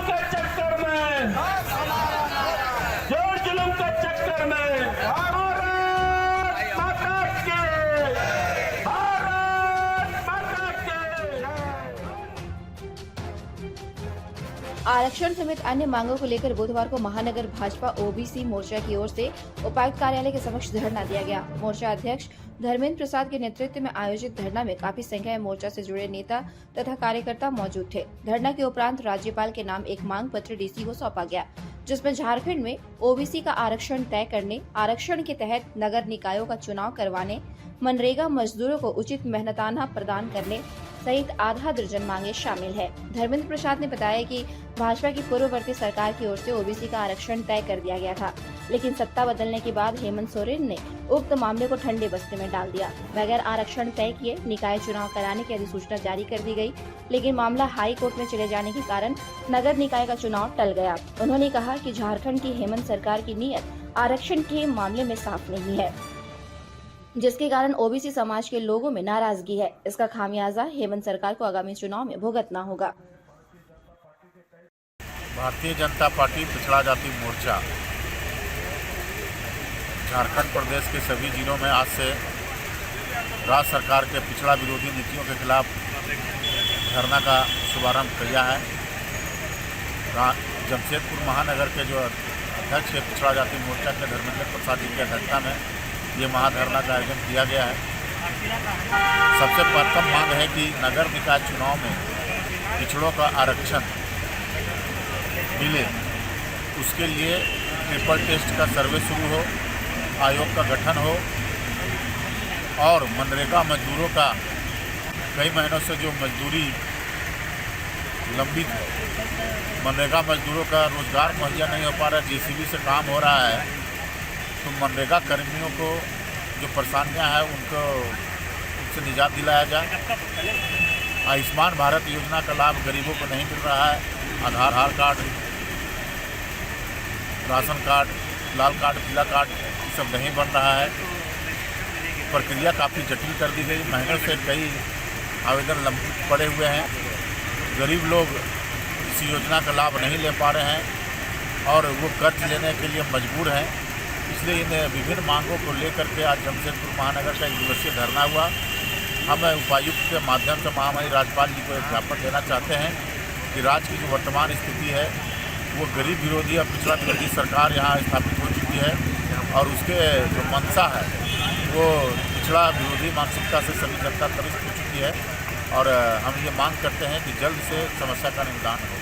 के चक्कर में, जोर जुलूम के चक्कर में भारत माता के, भारत माता के। आरक्षण समेत अन्य मांगों को लेकर बुधवार को महानगर भाजपा ओबीसी मोर्चा की ओर से उपायुक्त कार्यालय के समक्ष धरना दिया गया। मोर्चा अध्यक्ष धर्मेंद्र प्रसाद के नेतृत्व में आयोजित धरना में काफी संख्या में मोर्चा से जुड़े नेता तथा कार्यकर्ता मौजूद थे। धरना के उपरांत राज्यपाल के नाम एक मांग पत्र डीसी को सौंपा गया, जिसमें झारखंड में ओबीसी का आरक्षण तय करने, आरक्षण के तहत नगर निकायों का चुनाव करवाने, मनरेगा मजदूरों को उचित मेहनताना प्रदान करने सहित आधा दर्जन मांगे शामिल है। धर्मेंद्र प्रसाद ने बताया कि भाजपा की पूर्ववर्ती सरकार की ओर से ओबीसी का आरक्षण तय कर दिया गया था, लेकिन सत्ता बदलने के बाद हेमंत सोरेन ने उक्त मामले को ठंडे बस्ते में डाल दिया। बगैर आरक्षण तय किए निकाय चुनाव कराने की अधिसूचना जारी कर दी गई, लेकिन मामला हाई कोर्ट में चले जाने के कारण नगर निकाय का चुनाव टल गया। उन्होंने कहा कि झारखंड की हेमंत सरकार की नीयत आरक्षण के मामले में साफ नहीं है, जिसके कारण ओबीसी समाज के लोगों में नाराजगी है। इसका खामियाजा हेमंत सरकार को आगामी चुनाव में भुगतना होगा। भारतीय जनता पार्टी पिछड़ा जाति मोर्चा झारखंड प्रदेश के सभी जिलों में आज से राज्य सरकार के पिछड़ा विरोधी नीतियों के खिलाफ धरना का शुभारंभ किया है। जमशेदपुर महानगर के जो अध्यक्ष है पिछड़ा जाति मोर्चा के धर्मेंद्र प्रसाद जी की अध्यक्षता में ये महाधरना का आयोजन किया गया है। सबसे प्रथम मांग है कि नगर निकाय चुनाव में पिछड़ों का आरक्षण मिले, उसके लिए ट्रिपल टेस्ट का सर्वे शुरू हो, आयोग का गठन हो और मनरेगा मजदूरों का कई महीनों से जो मजदूरी लंबित है, मनरेगा मजदूरों का रोजगार मुहैया नहीं हो पा रहा है, जेसीबी से काम हो रहा है, तो मनरेगा कर्मियों को जो परेशानियां हैं उनसे निजात दिलाया जाए। आयुष्मान भारत योजना का लाभ गरीबों को नहीं मिल रहा है। आधार कार्ड, राशन कार्ड, लाल कार्ड, पीला कार्ड सब नहीं बन रहा है। प्रक्रिया काफ़ी जटिल कर दी गई। महीनों से कई आवेदन लंबित पड़े हुए हैं। गरीब लोग इस योजना का लाभ नहीं ले पा रहे हैं और वो कर्ज लेने के लिए मजबूर हैं। इसलिए इन विभिन्न मांगों को लेकर के आज जमशेदपुर महानगर का 1 दिवसीय धरना हुआ। हम उपायुक्त के माध्यम से महामहिम राज्यपाल जी को एक ज्ञापन देना चाहते हैं कि राज्य की जो वर्तमान स्थिति है वो गरीब विरोधी और पिछड़ा विरोधी सरकार यहाँ स्थापित हो चुकी है और उसके जो मंशा है वो पिछड़ा विरोधी मानसिकता से सभी जनता त्रस्त हो चुकी है और हम ये मांग करते हैं कि जल्द से समस्या का निदान हो।